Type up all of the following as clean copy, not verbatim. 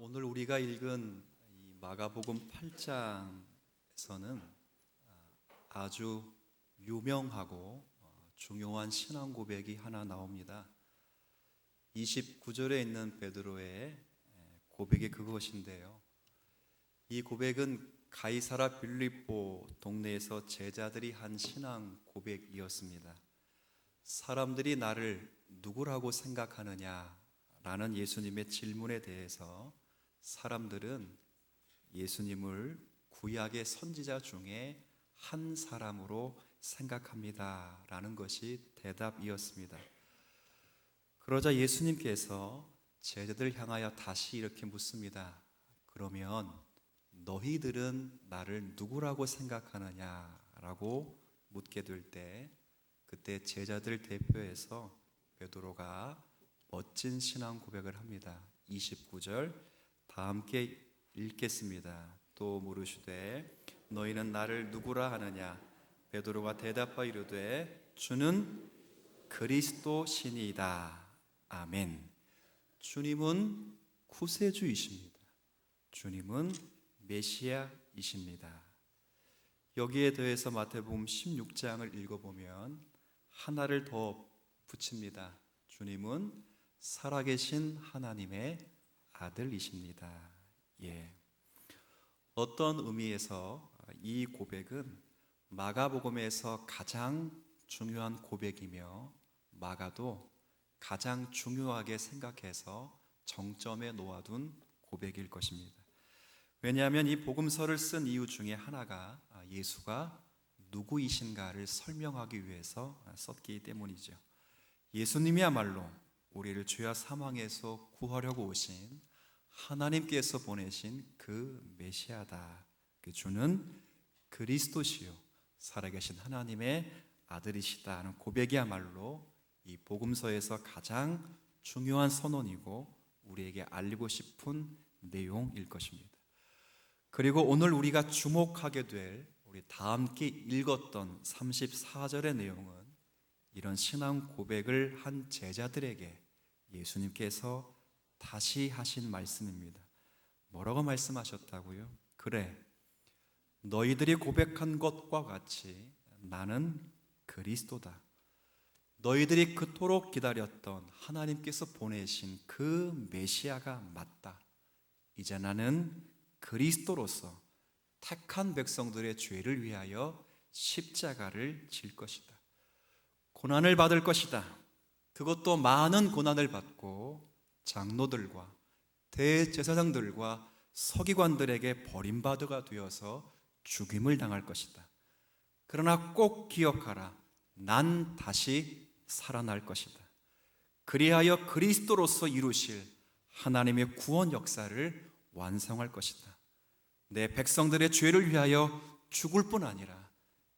오늘 우리가 읽은 이 마가복음 8장에서는 아주 유명하고 중요한 신앙 고백이 하나 나옵니다. 29절에 있는 베드로의 고백이 그것인데요. 이 고백은 가이사라 빌립보 동네에서 제자들이 한 신앙 고백이었습니다. 사람들이 나를 누구라고 생각하느냐라는 예수님의 질문에 대해서 사람들은 예수님을 구약의 선지자 중에 한 사람으로 생각합니다 라는 것이 대답이었습니다. 그러자 예수님께서 제자들 향하여 다시 이렇게 묻습니다. 그러면 너희들은 나를 누구라고 생각하느냐라고 묻게 될 때, 그때 제자들 대표에서 베드로가 멋진 신앙 고백을 합니다. 29절 다 함께 읽겠습니다. 또 물으시되 너희는 나를 누구라 하느냐? 베드로가 대답하여 이르되 주는 그리스도시니이다. 아멘. 주님은 구세주이십니다. 주님은 메시아이십니다. 여기에 더해서 마태복음 16장을 읽어보면 하나를 더 붙입니다. 주님은 살아계신 하나님의 아들이십니다. 어떤 의미에서 이 고백은 마가복음에서 가장 중요한 고백이며 마가도 가장 중요하게 생각해서 정점에 놓아둔 고백일 것입니다. 왜냐하면 이 복음서를 쓴 이유 중에 하나가 예수가 누구이신가를 설명하기 위해서 썼기 때문이죠. 예수님이야말로 우리를 죄와 사망에서 구하려고 오신 하나님께서 보내신 그 메시아다. 그 주는 그리스도시요 살아계신 하나님의 아들이시다는 고백이야말로 이 복음서에서 가장 중요한 선언이고 우리에게 알리고 싶은 내용일 것입니다. 그리고 오늘 우리가 주목하게 될 우리 다 함께 읽었던 34절의 내용은 이런 신앙 고백을 한 제자들에게 예수님께서 다시 하신 말씀입니다. 뭐라고 말씀하셨다고요? 그래, 너희들이 고백한 것과 같이 나는 그리스도다. 너희들이 그토록 기다렸던 하나님께서 보내신 그 메시아가 맞다. 이제 나는 그리스도로서 택한 백성들의 죄를 위하여 십자가를 질 것이다. 고난을 받을 것이다. 그것도 많은 고난을 받고 장로들과 대제사장들과 서기관들에게 버림받아가 되어서 죽임을 당할 것이다. 그러나 꼭 기억하라. 난 다시 살아날 것이다. 그리하여 그리스도로서 이루실 하나님의 구원 역사를 완성할 것이다. 내 백성들의 죄를 위하여 죽을 뿐 아니라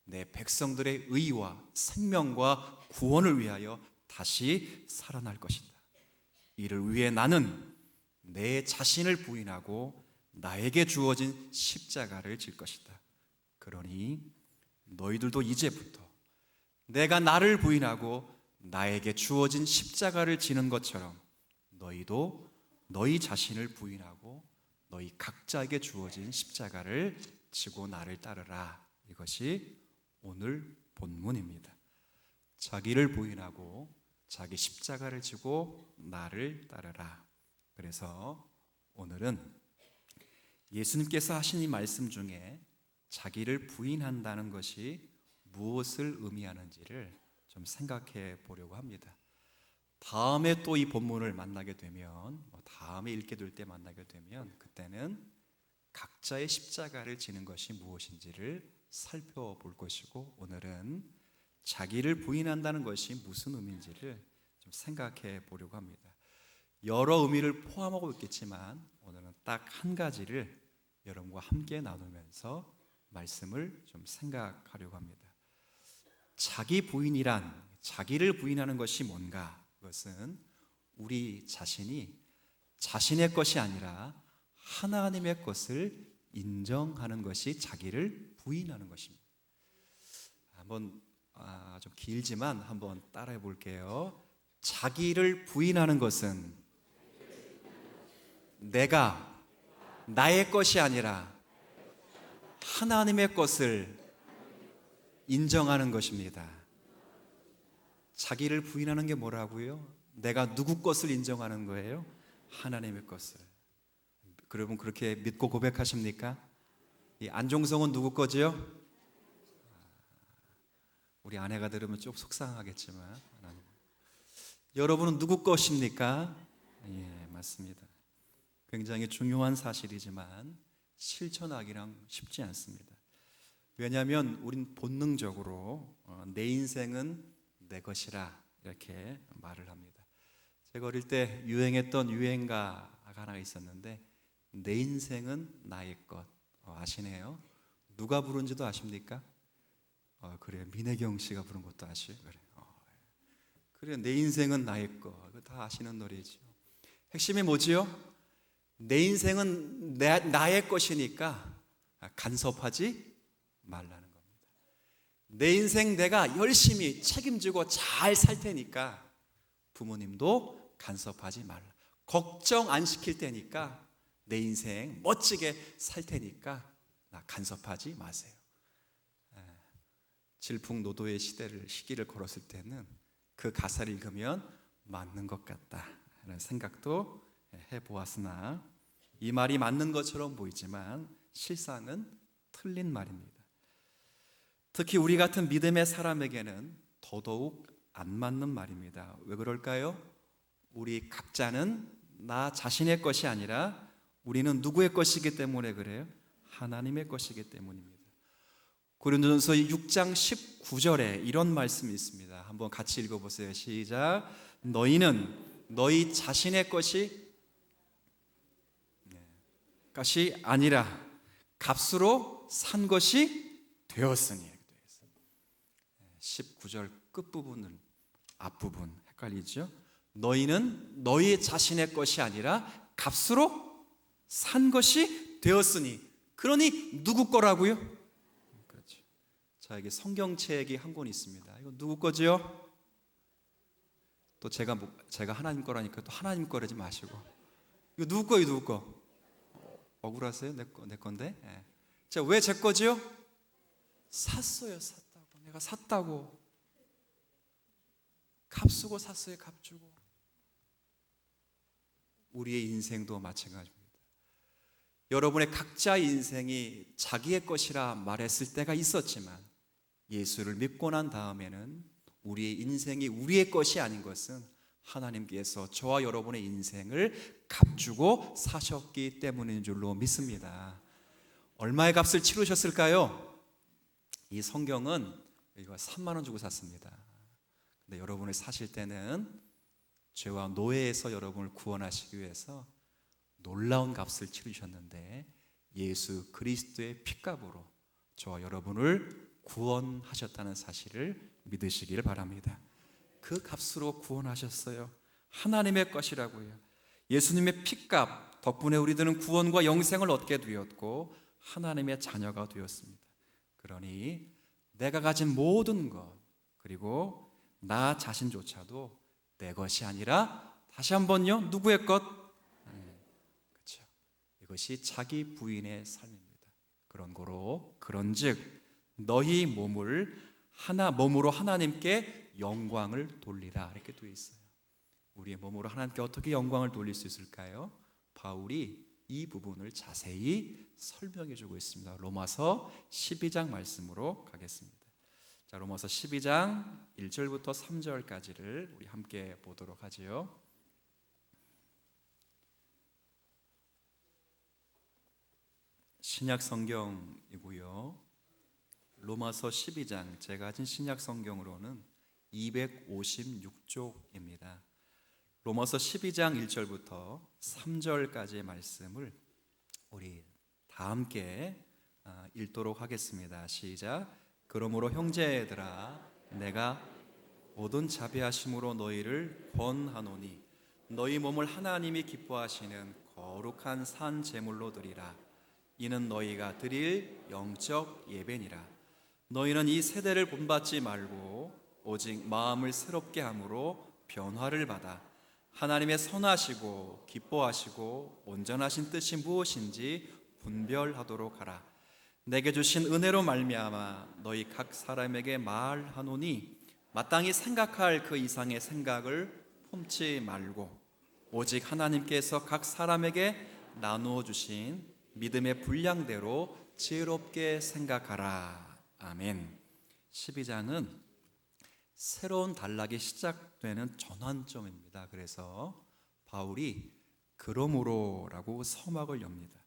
내 백성들의 의와 생명과 구원을 위하여 다시 살아날 것이다. 이를 위해 나는 내 자신을 부인하고 나에게 주어진 십자가를 질 것이다. 그러니 너희들도 이제부터 내가 나를 부인하고 나에게 주어진 십자가를 지는 것처럼 너희도 너희 자신을 부인하고 너희 각자에게 주어진 십자가를 지고 나를 따르라. 이것이 오늘 본문입니다. 자기를 부인하고 자기 십자가를 지고 나를 따르라. 그래서 오늘은 예수님께서 하신 이 말씀 중에 자기를 부인한다는 것이 무엇을 의미하는지를 좀 생각해 보려고 합니다. 다음에 또 이 본문을 만나게 되면, 다음에 읽게 될 때 만나게 되면 그때는 각자의 십자가를 지는 것이 무엇인지를 살펴볼 것이고, 오늘은 자기를 부인한다는 것이 무슨 의미인지를 좀 생각해 보려고 합니다. 여러 의미를 포함하고 있겠지만 오늘은 딱 한 가지를 여러분과 함께 나누면서 말씀을 좀 생각하려고 합니다. 자기 부인이란, 자기를 부인하는 것이 뭔가? 그것은 우리 자신이 자신의 것이 아니라 하나님의 것을 인정하는 것이 자기를 부인하는 것입니다. 한번 좀 길지만 한번 따라해 볼게요. 자기를 부인하는 것은 내가 나의 것이 아니라 하나님의 것을 인정하는 것입니다. 자기를 부인하는 게 뭐라고요? 내가 누구 것을 인정하는 거예요? 하나님의 것을. 여러분 그렇게 믿고 고백하십니까? 이 안종성은 누구 거지요? 우리 아내가 들으면 좀 속상하겠지만 여러분은 누구 것입니까? 예, 맞습니다. 굉장히 중요한 사실이지만 실천하기랑 쉽지 않습니다. 왜냐하면 우린 본능적으로 내 인생은 내 것이라 이렇게 말을 합니다. 제가 어릴 때 유행했던 유행가가 하나 있었는데 내 인생은 나의 것. 아시네요? 누가 부른지도 아십니까? 그래요. 민혜경 씨가 부른 것도 아시고 그래요. 그래, 내 인생은 나의 것. 다 아시는 노래죠. 핵심이 뭐지요? 내 인생은 나의 것이니까 간섭하지 말라는 겁니다. 내 인생 내가 열심히 책임지고 잘 살 테니까 부모님도 간섭하지 말라. 걱정 안 시킬 테니까 내 인생 멋지게 살 테니까 나 간섭하지 마세요. 질풍노도의 시기를 걸었을 때는 그 가사를 읽으면 맞는 것 같다라는 생각도 해보았으나 이 말이 맞는 것처럼 보이지만 실상은 틀린 말입니다. 특히 우리 같은 믿음의 사람에게는 더더욱 안 맞는 말입니다. 왜 그럴까요? 우리 각자는 나 자신의 것이 아니라 우리는 누구의 것이기 때문에 그래요? 하나님의 것이기 때문입니다. 고린도전서 6장 19절에 이런 말씀이 있습니다. 한번 같이 읽어보세요. 시작. 너희는 너희 자신의 것이 아니라 값으로 산 것이 되었으니. 19절 끝부분은 앞부분 헷갈리죠? 너희는 너희 자신의 것이 아니라 값으로 산 것이 되었으니. 그러니 누구 거라고요? 그렇죠. 자, 여기 성경책이 한 권 있습니다. 이거 누구 거지요? 또 제가 하나님 거라니까 또 하나님 거라지 마시고. 이거 누구 거예요, 누구 거? 억울하세요? 내 건데. 네. 자, 왜 제 거지요? 샀어요, 샀다고. 내가 샀다고. 값 쓰고 샀어요, 값 주고. 우리의 인생도 마찬가지입니다. 여러분의 각자의 인생이 자기의 것이라 말했을 때가 있었지만 예수를 믿고 난 다음에는 우리의 인생이 우리의 것이 아닌 것은 하나님께서 저와 여러분의 인생을 값주고 사셨기 때문인 줄로 믿습니다. 얼마의 값을 치르셨을까요? 이 성경은 이거 3만 원 주고 샀습니다. 근데 여러분을 사실 때는 죄와 노예에서 여러분을 구원하시기 위해서 놀라운 값을 치르셨는데 예수 그리스도의 피값으로 저와 여러분을 구원하셨다는 사실을 믿으시길 바랍니다. 그 값으로 구원하셨어요. 하나님의 것이라고요. 예수님의 피값 덕분에 우리들은 구원과 영생을 얻게 되었고 하나님의 자녀가 되었습니다. 그러니 내가 가진 모든 것 그리고 나 자신조차도 내 것이 아니라 다시 한번요, 누구의 것? 그렇죠. 이것이 자기 부인의 삶입니다. 그런 거로 그런즉 너희 몸으로 하나님께 영광을 돌리라 이렇게 되어 있어요. 우리의 몸으로 하나님께 어떻게 영광을 돌릴 수 있을까요? 바울이 이 부분을 자세히 설명해 주고 있습니다. 로마서 12장 말씀으로 가겠습니다. 자, 로마서 12장 1절부터 3절까지를 우리 함께 보도록 하지요. 신약 성경이고요. 로마서 12장 제가 가진 신약 성경으로는 256쪽입니다. 로마서 12장 1절부터 3절까지의 말씀을 우리 다 함께 읽도록 하겠습니다. 시작. 그러므로 형제들아 내가 모든 자비하심으로 너희를 권하노니 너희 몸을 하나님이 기뻐하시는 거룩한 산 제물로 드리라. 이는 너희가 드릴 영적 예배니라. 너희는 이 세대를 본받지 말고 오직 마음을 새롭게 함으로 변화를 받아 하나님의 선하시고 기뻐하시고 온전하신 뜻이 무엇인지 분별하도록 하라. 내게 주신 은혜로 말미암아 너희 각 사람에게 말하노니 마땅히 생각할 그 이상의 생각을 품지 말고 오직 하나님께서 각 사람에게 나누어 주신 믿음의 분량대로 지혜롭게 생각하라. 아멘. 12장은 새로운 단락이 시작되는 전환점입니다. 그래서 바울이 그러므로라고 서막을 엽니다.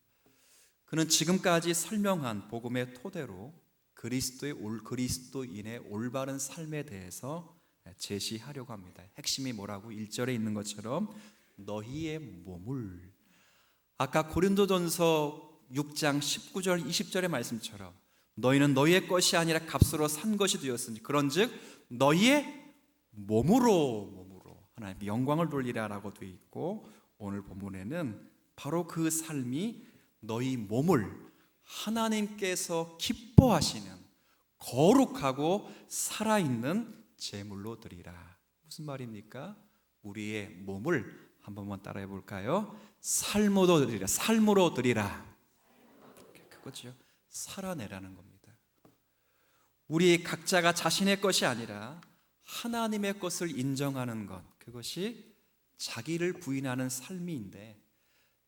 그는 지금까지 설명한 복음의 토대로 그리스도인의 올바른 삶에 대해서 제시하려고 합니다. 핵심이 뭐라고? 1절에 있는 것처럼 너희의 몸을, 아까 고린도전서 6장 19절 20절의 말씀처럼 너희는 너희의 것이 아니라 값으로 산 것이 되었으니 그런즉 너희의 몸으로 하나님의 영광을 돌리라라고 되어 있고, 오늘 본문에는 바로 그 삶이 너희 몸을 하나님께서 기뻐하시는 거룩하고 살아있는 제물로 드리라. 무슨 말입니까? 우리의 몸을 한 번만 따라해 볼까요? 삶으로 드리라. 삶으로 드리라. 그거죠. 살아내라는 겁니다. 우리 각자가 자신의 것이 아니라 하나님의 것을 인정하는 것, 그것이 자기를 부인하는 삶인데,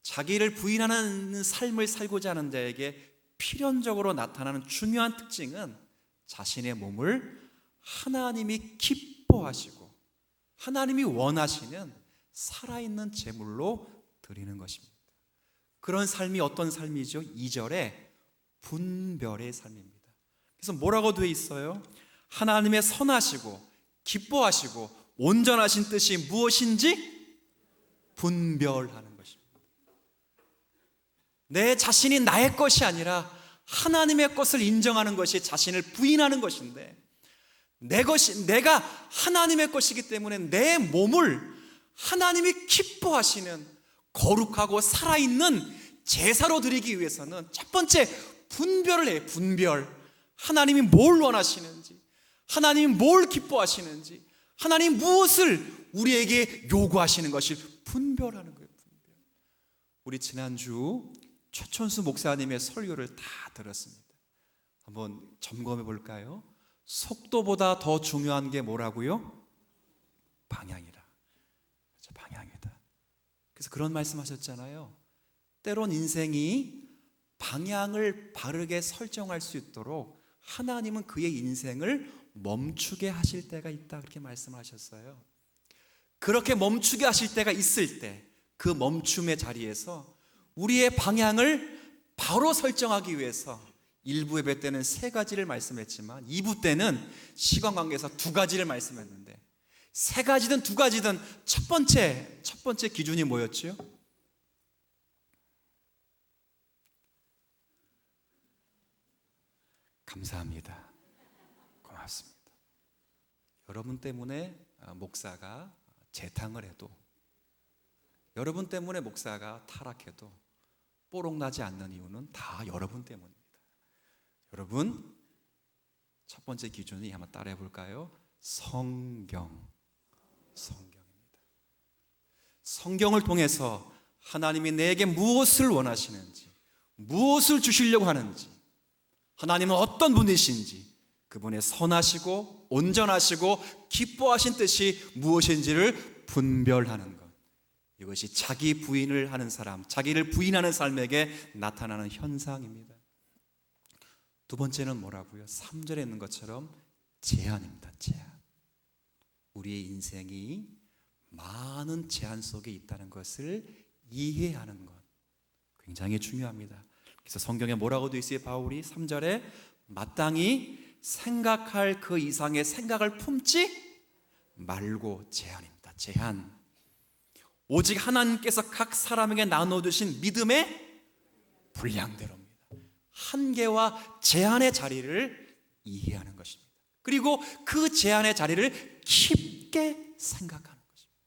자기를 부인하는 삶을 살고자 하는 자에게 필연적으로 나타나는 중요한 특징은 자신의 몸을 하나님이 기뻐하시고 하나님이 원하시는 살아있는 제물로 드리는 것입니다. 그런 삶이 어떤 삶이죠? 2절에 분별의 삶입니다. 그래서 뭐라고 되어 있어요? 하나님의 선하시고 기뻐하시고 온전하신 뜻이 무엇인지 분별하는 것입니다. 내 자신이 나의 것이 아니라 하나님의 것을 인정하는 것이 자신을 부인하는 것인데, 내가 하나님의 것이기 때문에 내 몸을 하나님이 기뻐하시는 거룩하고 살아있는 제사로 드리기 위해서는 첫 번째 분별을 해요. 분별. 하나님이 뭘 원하시는지, 하나님이 뭘 기뻐하시는지, 하나님 무엇을 우리에게 요구하시는 것을 분별하는 거예요. 분별. 우리 지난주 최천수 목사님의 설교를 다 들었습니다. 한번 점검해 볼까요? 속도보다 더 중요한 게 뭐라고요? 방향이라. 방향이다. 그래서 그런 말씀하셨잖아요. 때론 인생이 방향을 바르게 설정할 수 있도록 하나님은 그의 인생을 멈추게 하실 때가 있다, 그렇게 말씀하셨어요. 그렇게 멈추게 하실 때가 있을 때 그 멈춤의 자리에서 우리의 방향을 바로 설정하기 위해서 1부 예배 때는 3가지를 말씀했지만 2부 때는 시간 관계에서 2가지를 말씀했는데, 3가지든 2가지든 첫 번째 기준이 뭐였죠? 감사합니다. 고맙습니다. 여러분 때문에 목사가 재탕을 해도, 여러분 때문에 목사가 타락해도 뽀록나지 않는 이유는 다 여러분 때문입니다. 여러분, 첫 번째 기준이 한번 따라해 볼까요? 성경입니다. 성경을 통해서 하나님이 내게 무엇을 원하시는지, 무엇을 주시려고 하는지, 하나님은 어떤 분이신지, 그분의 선하시고 온전하시고 기뻐하신 뜻이 무엇인지를 분별하는 것, 이것이 자기 부인을 하는 사람, 자기를 부인하는 삶에게 나타나는 현상입니다. 두 번째는 뭐라고요? 3절에 있는 것처럼 제한입니다. 제한. 우리의 인생이 많은 제한 속에 있다는 것을 이해하는 것, 굉장히 중요합니다. 그래서 성경에 뭐라고 되어 있어요? 바울이 3절에 마땅히 생각할 그 이상의 생각을 품지 말고, 제한입니다. 제한. 오직 하나님께서 각 사람에게 나눠주신 믿음의 분량대로입니다. 한계와 제한의 자리를 이해하는 것입니다. 그리고 그 제한의 자리를 깊게 생각하는 것입니다.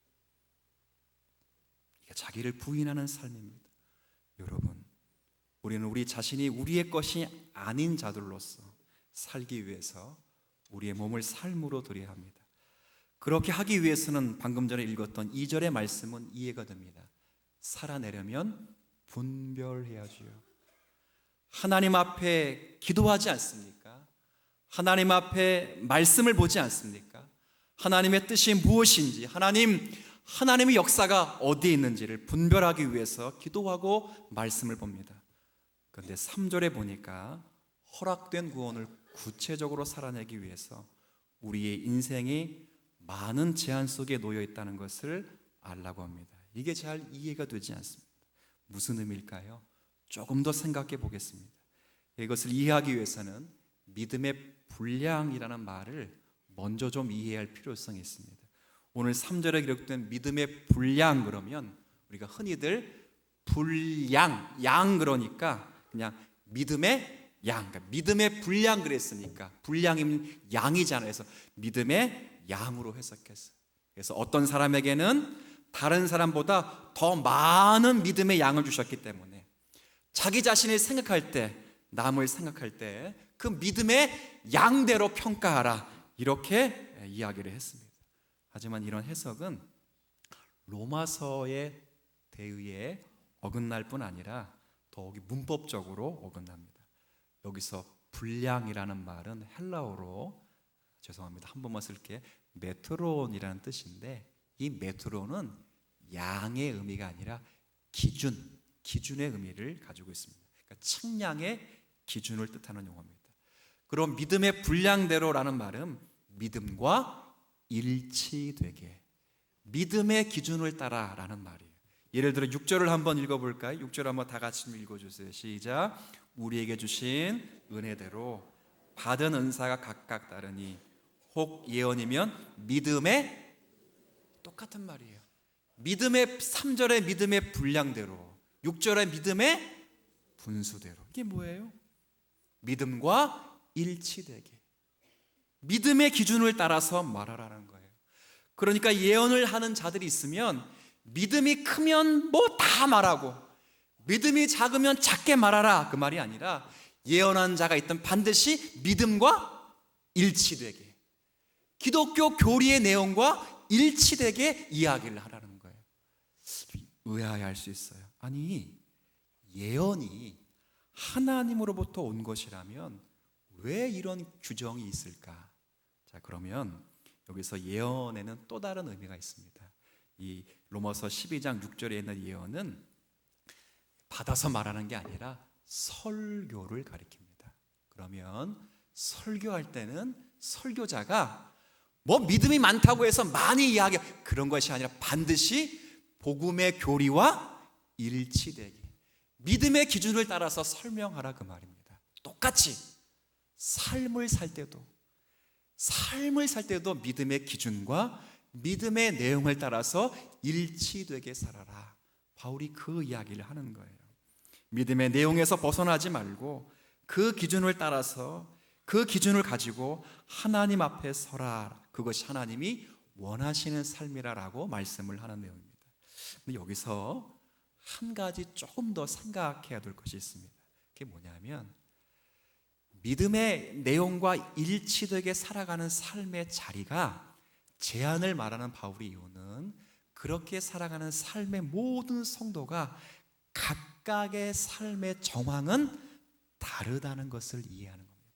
이게 자기를 부인하는 삶입니다. 여러분, 우리는 우리 자신이 우리의 것이 아닌 자들로서 살기 위해서 우리의 몸을 삶으로 드려야 합니다. 그렇게 하기 위해서는 방금 전에 읽었던 2절의 말씀은 이해가 됩니다. 살아내려면 분별해야지요. 하나님 앞에 기도하지 않습니까? 하나님 앞에 말씀을 보지 않습니까? 하나님의 뜻이 무엇인지, 하나님의 역사가 어디에 있는지를 분별하기 위해서 기도하고 말씀을 봅니다. 그런데 3절에 보니까 허락된 구원을 구체적으로 살아내기 위해서 우리의 인생이 많은 제한 속에 놓여 있다는 것을 알라고 합니다. 이게 잘 이해가 되지 않습니다. 무슨 의미일까요? 조금 더 생각해 보겠습니다. 이것을 이해하기 위해서는 믿음의 분량이라는 말을 먼저 좀 이해할 필요성이 있습니다. 오늘 3절에 기록된 믿음의 분량, 그러면 우리가 흔히들 분량, 양 그러니까 그냥 믿음의 양, 그러니까 믿음의 분량 그랬으니까 분량이면 양이잖아요. 그래서 믿음의 양으로 해석했어요. 그래서 어떤 사람에게는 다른 사람보다 더 많은 믿음의 양을 주셨기 때문에 자기 자신을 생각할 때, 남을 생각할 때 그 믿음의 양대로 평가하라, 이렇게 이야기를 했습니다. 하지만 이런 해석은 로마서의 대의에 어긋날 뿐 아니라 더욱이 문법적으로 어긋납니다. 여기서 분량이라는 말은 헬라어로, 죄송합니다, 한 번만 쓸게, 메트론이라는 뜻인데, 이 메트론은 양의 의미가 아니라 기준의 의미를 가지고 있습니다. 그러니까 측량의 기준을 뜻하는 용어입니다. 그럼 믿음의 분량대로라는 말은 믿음과 일치되게, 믿음의 기준을 따라라는 말이에요. 예를 들어 6절을 한번 읽어볼까요? 6절 한번 다 같이 읽어주세요. 시작. 우리에게 주신 은혜대로 받은 은사가 각각 다르니 혹 예언이면 믿음의, 똑같은 말이에요. 믿음의, 3절의 믿음의 분량대로, 6절의 믿음의 분수대로. 이게 뭐예요? 믿음과 일치되게, 믿음의 기준을 따라서 말하라는 거예요. 그러니까 예언을 하는 자들이 있으면 믿음이 크면 뭐 다 말하고, 믿음이 작으면 작게 말하라, 그 말이 아니라 예언하는 자가 있던 반드시 믿음과 일치되게, 기독교 교리의 내용과 일치되게 이야기를 하라는 거예요. 의아해할 수 있어요. 아니, 예언이 하나님으로부터 온 것이라면 왜 이런 규정이 있을까? 자, 그러면 여기서 예언에는 또 다른 의미가 있습니다. 이 로마서 12장 6절에 있는 예언은 받아서 말하는 게 아니라 설교를 가리킵니다. 그러면 설교할 때는 설교자가 뭐 믿음이 많다고 해서 많이 이야기, 그런 것이 아니라 반드시 복음의 교리와 일치되게 믿음의 기준을 따라서 설명하라, 그 말입니다. 똑같이 삶을 살 때도 믿음의 기준과 믿음의 내용을 따라서 일치되게 살아라. 바울이 그 이야기를 하는 거예요. 믿음의 내용에서 벗어나지 말고 그 기준을 따라서, 그 기준을 가지고 하나님 앞에 서라. 그것이 하나님이 원하시는 삶이라라고 말씀을 하는 내용입니다. 근데 여기서 한 가지 조금 더 생각해야 될 것이 있습니다. 그게 뭐냐면, 믿음의 내용과 일치되게 살아가는 삶의 자리가 제한을 말하는 바울의 이유는 그렇게 살아가는 삶의 모든 성도가 각각의 삶의 정황은 다르다는 것을 이해하는 겁니다.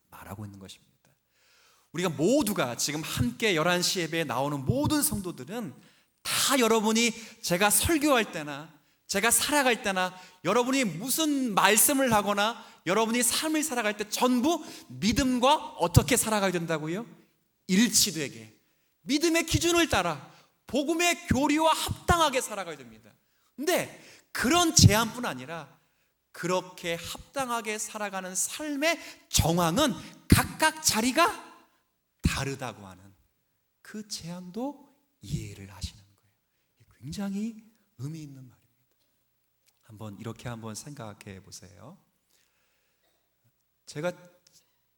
말하고 있는 것입니다. 우리가 모두가 지금 함께 11시 예배에 나오는 모든 성도들은 다 여러분이 제가 설교할 때나 제가 살아갈 때나 여러분이 무슨 말씀을 하거나 여러분이 삶을 살아갈 때 전부 믿음과 어떻게 살아가야 된다고요? 일치되게 믿음의 기준을 따라 복음의 교리와 합당하게 살아가야 됩니다. 근데 그런 제한뿐 아니라 그렇게 합당하게 살아가는 삶의 정황은 각각 자리가 다르다고 하는 그 제한도 이해를 하시는 거예요. 굉장히 의미 있는 말입니다. 이렇게 한번 생각해 보세요. 제가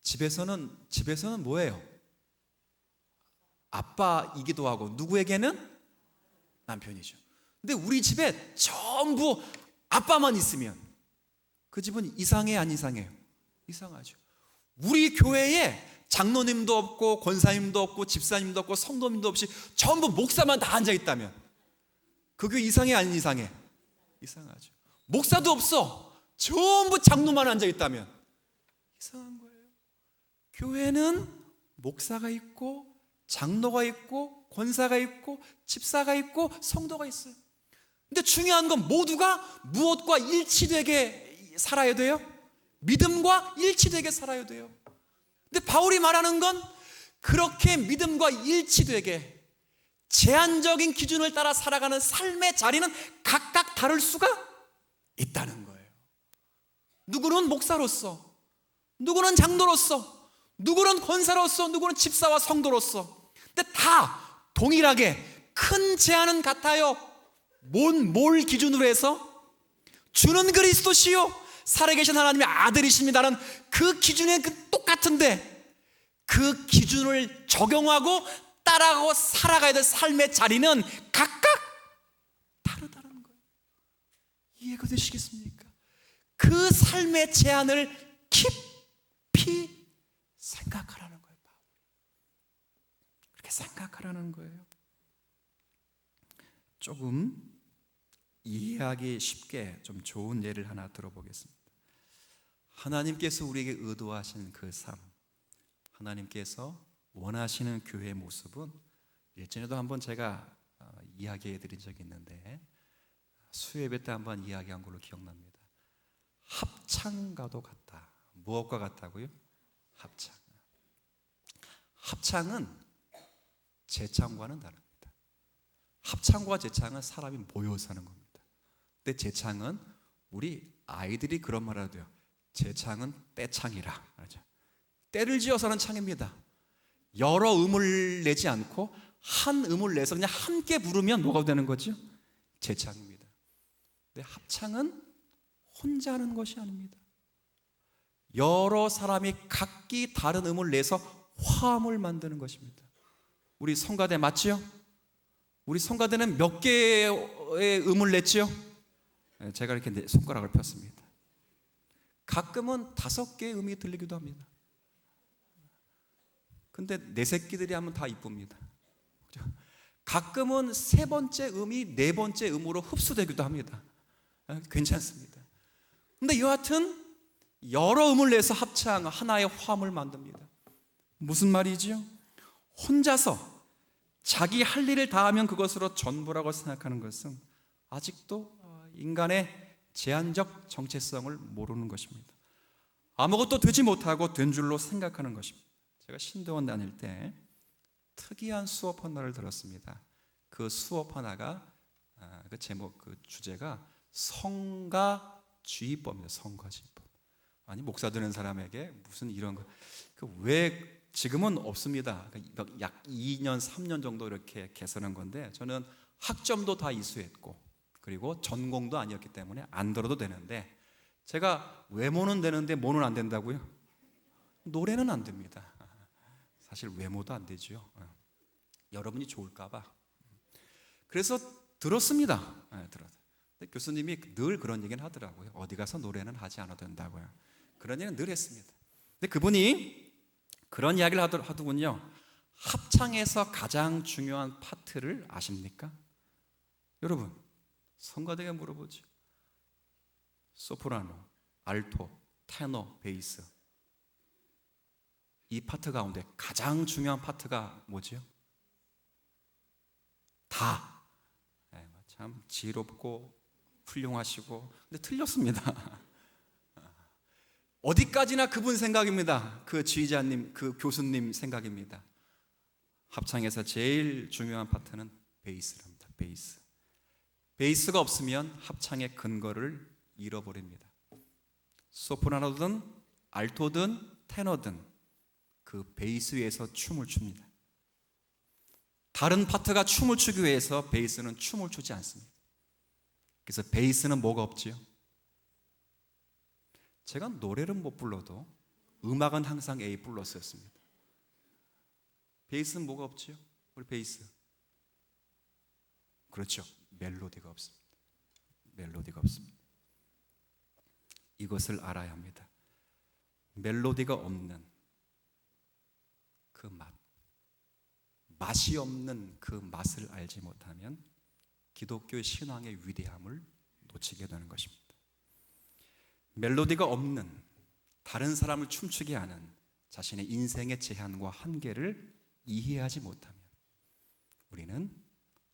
집에서는 뭐예요? 아빠이기도 하고 누구에게는 남편이죠. 근데 우리 집에 전부 아빠만 있으면 그 집은 이상해, 안 이상해요? 이상하죠. 우리 교회에 장로님도 없고 권사님도 없고 집사님도 없고 성도님도 없이 전부 목사만 다 앉아있다면 그 교회 이상해 아닌 이상해? 이상하죠. 목사도 없어, 전부 장로만 앉아있다면 이상한 거예요. 교회는 목사가 있고 장로가 있고 권사가 있고 집사가 있고 성도가 있어요. 근데 중요한 건 모두가 무엇과 일치되게 살아야 돼요? 믿음과 일치되게 살아야 돼요. 근데 바울이 말하는 건 그렇게 믿음과 일치되게 제한적인 기준을 따라 살아가는 삶의 자리는 각각 다를 수가 있다는 거예요. 누구는 목사로서, 누구는 장로로서, 누구는 권사로서, 누구는 집사와 성도로서. 근데 다 동일하게 큰 제한은 같아요. 뭘 기준으로 해서? 주는 그리스도시요 살아계신 하나님의 아들이십니다라는 그 기준에 똑같은데 그 기준을 적용하고 따라가고 살아가야 될 삶의 자리는 각각 다르다는 거예요. 이해가 되시겠습니까? 그 삶의 제한을 깊이 생각하라는 거예요. 그렇게 생각하라는 거예요. 조금 이해하기 쉽게 좀 좋은 예를 하나 들어보겠습니다. 하나님께서 우리에게 의도하신 그 삶, 하나님께서 원하시는 교회의 모습은 예전에도 한번 제가 이야기해 드린 적이 있는데 수요예배 때 한번 이야기한 걸로 기억납니다. 합창과도 같다. 무엇과 같다고요? 합창. 합창은 재창과는 다릅니다. 합창과 재창은 사람이 모여서 하는 겁니다. 근데 재창은 우리 아이들이 그런 말을 하대요. 재창은 떼창이라. 때를 지어서 하는 창입니다. 여러 음을 내지 않고 한 음을 내서 그냥 함께 부르면 뭐가 되는 거죠? 재창입니다. 근데 합창은 혼자 하는 것이 아닙니다. 여러 사람이 각기 다른 음을 내서 화음을 만드는 것입니다. 우리 성가대 맞지요? 우리 성가대는 몇 개의 음을 냈지요? 제가 이렇게 손가락을 폈습니다. 가끔은 5개의 음이 들리기도 합니다. 근데 내 새끼들이 하면 다 이쁩니다. 가끔은 3번째 음이 4번째 음으로 흡수되기도 합니다. 괜찮습니다. 근데 여하튼 여러 음을 내서 합창 하나의 화음을 만듭니다. 무슨 말이지요? 혼자서 자기 할 일을 다 하면 그것으로 전부라고 생각하는 것은 아직도 인간의 제한적 정체성을 모르는 것입니다. 아무것도 되지 못하고 된 줄로 생각하는 것입니다. 제가 신대원 다닐 때 특이한 수업 하나를 들었습니다. 그 수업 하나가 그 제목, 그 주제가 성가주의법입니다. 성가주의법. 아니 목사 되는 사람에게 무슨 이런 거, 왜 지금은 없습니다. 약 2년, 3년 정도 이렇게 개선한 건데 저는 학점도 다 이수했고 그리고 전공도 아니었기 때문에 안 들어도 되는데 제가 외모는 되는데 뭐는 안 된다고요? 노래는 안 됩니다. 사실 외모도 안 되죠. 여러분이 좋을까봐. 그래서 들었습니다. 근데 교수님이 늘 그런 얘기는 하더라고요. 어디 가서 노래는 하지 않아도 된다고요. 그런 얘기는 늘 했습니다. 근데 그분이 그런 이야기를 하더군요. 합창에서 가장 중요한 파트를 아십니까? 여러분, 성가대가 물어보죠. 소프라노, 알토, 테너, 베이스. 이 파트 가운데 가장 중요한 파트가 뭐지요? 다. 참 지혜롭고 훌륭하시고, 근데 틀렸습니다. 어디까지나 그분 생각입니다. 그 지휘자님, 그 교수님 생각입니다. 합창에서 제일 중요한 파트는 베이스랍니다. 베이스. 베이스가 없으면 합창의 근거를 잃어버립니다. 소프라노든 알토든 테너든 그 베이스 위에서 춤을 춥니다. 다른 파트가 춤을 추기 위해서 베이스는 춤을 추지 않습니다. 그래서 베이스는 뭐가 없지요? 제가 노래는 못 불러도 음악은 항상 A 플러스였습니다. 베이스는 뭐가 없지요? 우리 베이스. 그렇죠. 멜로디가 없습니다. 멜로디가 없습니다. 이것을 알아야 합니다. 멜로디가 없는, 그 맛이 없는 그 맛을 알지 못하면 기독교 신앙의 위대함을 놓치게 되는 것입니다. 멜로디가 없는, 다른 사람을 춤추게 하는 자신의 인생의 제한과 한계를 이해하지 못하면 우리는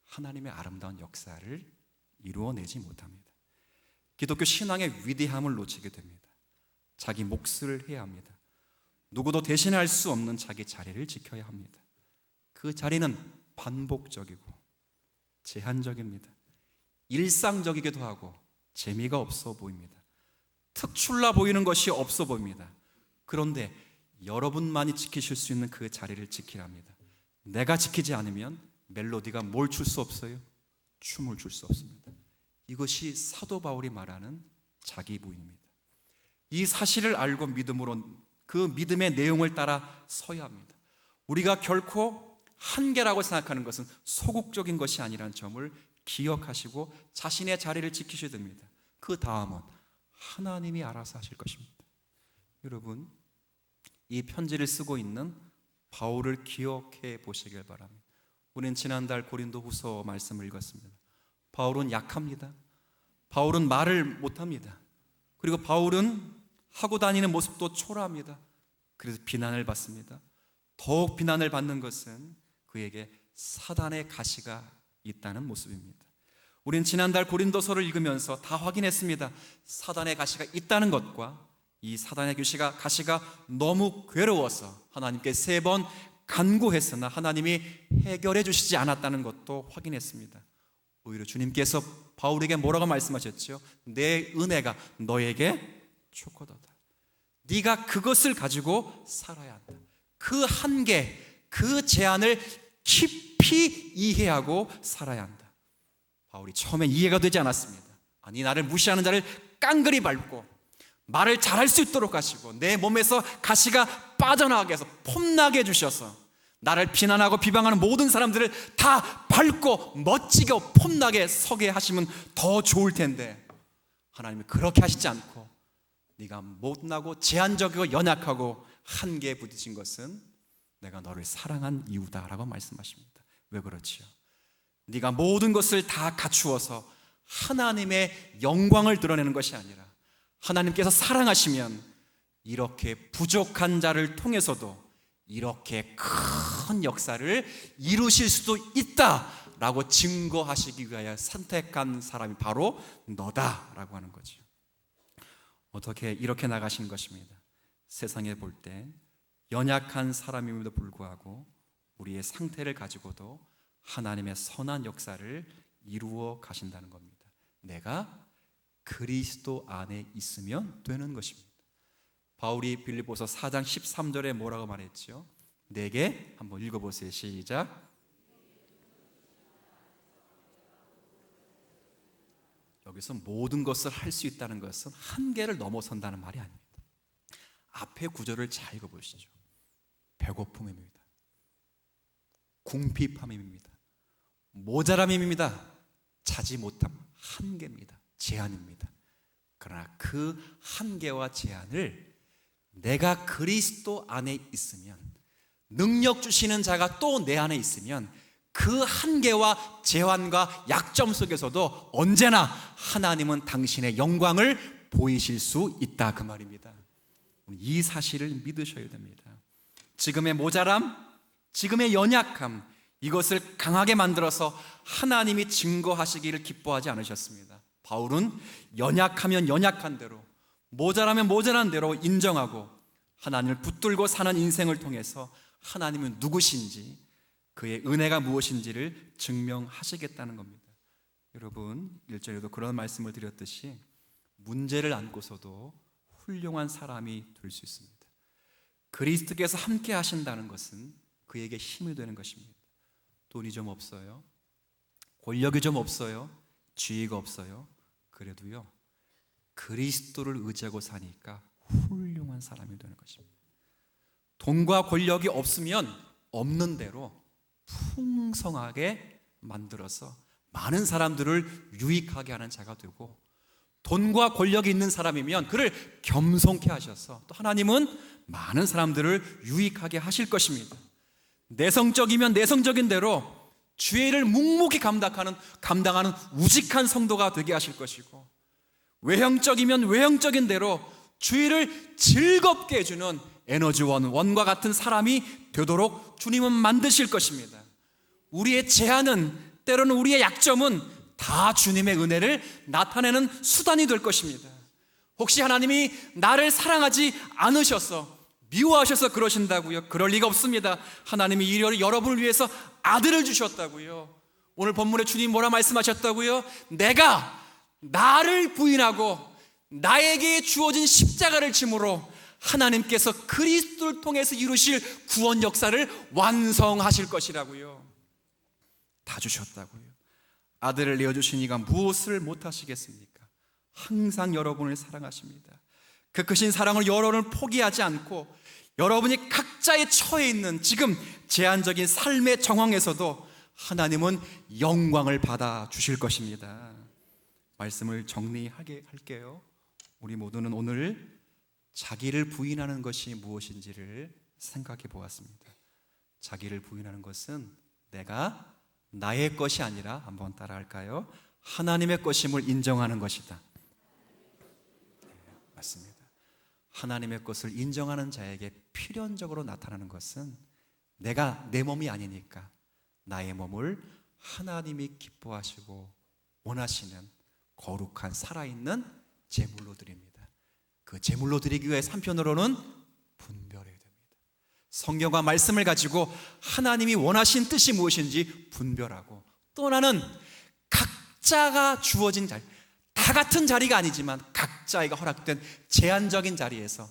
하나님의 아름다운 역사를 이루어내지 못합니다. 기독교 신앙의 위대함을 놓치게 됩니다. 자기 몫을 해야 합니다. 누구도 대신할 수 없는 자기 자리를 지켜야 합니다. 그 자리는 반복적이고 제한적입니다. 일상적이기도 하고 재미가 없어 보입니다. 특출나 보이는 것이 없어 보입니다. 그런데 여러분만이 지키실 수 있는 그 자리를 지키라 합니다. 내가 지키지 않으면 멜로디가 뭘 줄 수 없어요? 춤을 줄 수 없습니다. 이것이 사도 바울이 말하는 자기 부인입니다. 이 사실을 알고 믿음으로 그 믿음의 내용을 따라 서야 합니다. 우리가 결코 한계라고 생각하는 것은 소극적인 것이 아니라는 점을 기억하시고 자신의 자리를 지키셔야 됩니다. 그 다음은 하나님이 알아서 하실 것입니다. 여러분, 이 편지를 쓰고 있는 바울을 기억해 보시길 바랍니다. 우리는 지난달 고린도후서 말씀을 읽었습니다. 바울은 약합니다. 바울은 말을 못합니다. 그리고 바울은 하고 다니는 모습도 초라합니다. 그래서 비난을 받습니다. 더욱 비난을 받는 것은 그에게 사단의 가시가 있다는 모습입니다. 우리는 지난달 고린도서를 읽으면서 다 확인했습니다. 사단의 가시가 있다는 것과 이 사단의 가시가 너무 괴로워서 하나님께 3번 간구했으나 하나님이 해결해 주시지 않았다는 것도 확인했습니다. 오히려 주님께서 바울에게 뭐라고 말씀하셨죠? 내 은혜가 너에게 족하도다. 네가 그것을 가지고 살아야 한다. 그 한계, 그 제한을 깊이 이해하고 살아야 한다. 바울이 처음에 이해가 되지 않았습니다. 아니, 나를 무시하는 자를 깡그리 밟고 말을 잘할 수 있도록 하시고 내 몸에서 가시가 빠져나가게 해서 폼나게 해주셔서 나를 비난하고 비방하는 모든 사람들을 다 밟고 멋지게 폼나게 서게 하시면 더 좋을 텐데 하나님이 그렇게 하시지 않고 네가 못나고 제한적이고 연약하고 한계에 부딪힌 것은 내가 너를 사랑한 이유다라고 말씀하십니다. 왜 그렇지요? 네가 모든 것을 다 갖추어서 하나님의 영광을 드러내는 것이 아니라 하나님께서 사랑하시면 이렇게 부족한 자를 통해서도 이렇게 큰 역사를 이루실 수도 있다라고 증거하시기 위하여 선택한 사람이 바로 너다라고 하는 거죠. 어떻게 이렇게 나가신 것입니다. 세상에 볼 때 연약한 사람임에도 불구하고 우리의 상태를 가지고도 하나님의 선한 역사를 이루어 가신다는 겁니다. 내가 그리스도 안에 있으면 되는 것입니다. 바울이 빌립보서 4장 13절에 뭐라고 말했죠? 내게 한번 읽어보세요. 시작. 여기서 모든 것을 할 수 있다는 것은 한계를 넘어선다는 말이 아닙니다. 앞에 구절을 잘 읽어보시죠. 배고픔입니다. 궁핍함입니다. 모자람입니다. 자지 못함, 한계입니다. 제한입니다. 그러나 그 한계와 제한을 내가 그리스도 안에 있으면, 능력 주시는 자가 또 내 안에 있으면 그 한계와 제한과 약점 속에서도 언제나 하나님은 당신의 영광을 보이실 수 있다, 그 말입니다. 이 사실을 믿으셔야 됩니다. 지금의 모자람, 지금의 연약함, 이것을 강하게 만들어서 하나님이 증거하시기를 기뻐하지 않으셨습니다. 바울은 연약하면 연약한 대로, 모자라면 모자란 대로 인정하고 하나님을 붙들고 사는 인생을 통해서 하나님은 누구신지, 그의 은혜가 무엇인지를 증명하시겠다는 겁니다. 여러분, 1절에도 그런 말씀을 드렸듯이 문제를 안고서도 훌륭한 사람이 될 수 있습니다. 그리스도께서 함께 하신다는 것은 그에게 힘이 되는 것입니다. 돈이 좀 없어요, 권력이 좀 없어요, 지위가 없어요. 그래도요, 그리스도를 의지하고 사니까 훌륭한 사람이 되는 것입니다. 돈과 권력이 없으면 없는 대로 풍성하게 만들어서 많은 사람들을 유익하게 하는 자가 되고, 돈과 권력이 있는 사람이면 그를 겸손케 하셔서 또 하나님은 많은 사람들을 유익하게 하실 것입니다. 내성적이면 내성적인 대로 주의 일을 묵묵히 감당하는 우직한 성도가 되게 하실 것이고, 외형적이면 외형적인 대로 주의 일을 즐겁게 해주는 에너지원, 원과 같은 사람이 되도록 주님은 만드실 것입니다. 우리의 제한은, 때로는 우리의 약점은 다 주님의 은혜를 나타내는 수단이 될 것입니다. 혹시 하나님이 나를 사랑하지 않으셔서, 미워하셔서 그러신다고요? 그럴 리가 없습니다. 하나님이 여러분을 위해서 아들을 주셨다고요. 오늘 본문에 주님 뭐라 말씀하셨다고요? 내가 나를 부인하고 나에게 주어진 십자가를 짐으로 하나님께서 그리스도를 통해서 이루실 구원 역사를 완성하실 것이라고요. 다 주셨다고요. 아들을 내어주신 이가 무엇을 못하시겠습니까? 항상 여러분을 사랑하십니다. 그 크신 사랑을 여러분을 포기하지 않고, 여러분이 각자의 처해 있는 지금 제한적인 삶의 정황에서도 하나님은 영광을 받아 주실 것입니다. 말씀을 정리하게 할게요. 우리 모두는 오늘 자기를 부인하는 것이 무엇인지를 생각해 보았습니다. 자기를 부인하는 것은 내가 나의 것이 아니라, 한번 따라할까요? 하나님의 것임을 인정하는 것이다. 네, 맞습니다. 하나님의 것을 인정하는 자에게 필연적으로 나타나는 것은 내가 내 몸이 아니니까 나의 몸을 하나님이 기뻐하시고 원하시는 거룩한 살아있는 제물로 드립니다. 그 제물로 드리기 위해 한편으로는 분별해야 됩니다. 성경과 말씀을 가지고 하나님이 원하신 뜻이 무엇인지 분별하고, 또 하나는 각자가 주어진 자리, 다 같은 자리가 아니지만 각자에게 허락된 제한적인 자리에서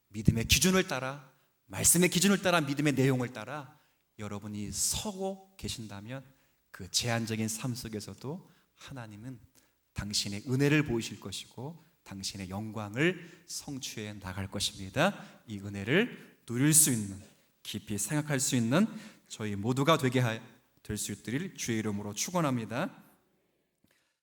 믿음의 기준을 따라, 말씀의 기준을 따라, 믿음의 내용을 따라 여러분이 서고 계신다면 그 제한적인 삶 속에서도 하나님은 당신의 은혜를 보이실 것이고 당신의 영광을 성취해 나갈 것입니다. 이 은혜를 누릴 수 있는, 깊이 생각할 수 있는 저희 모두가 되게 될 수 있기를 주의 이름으로 축원합니다.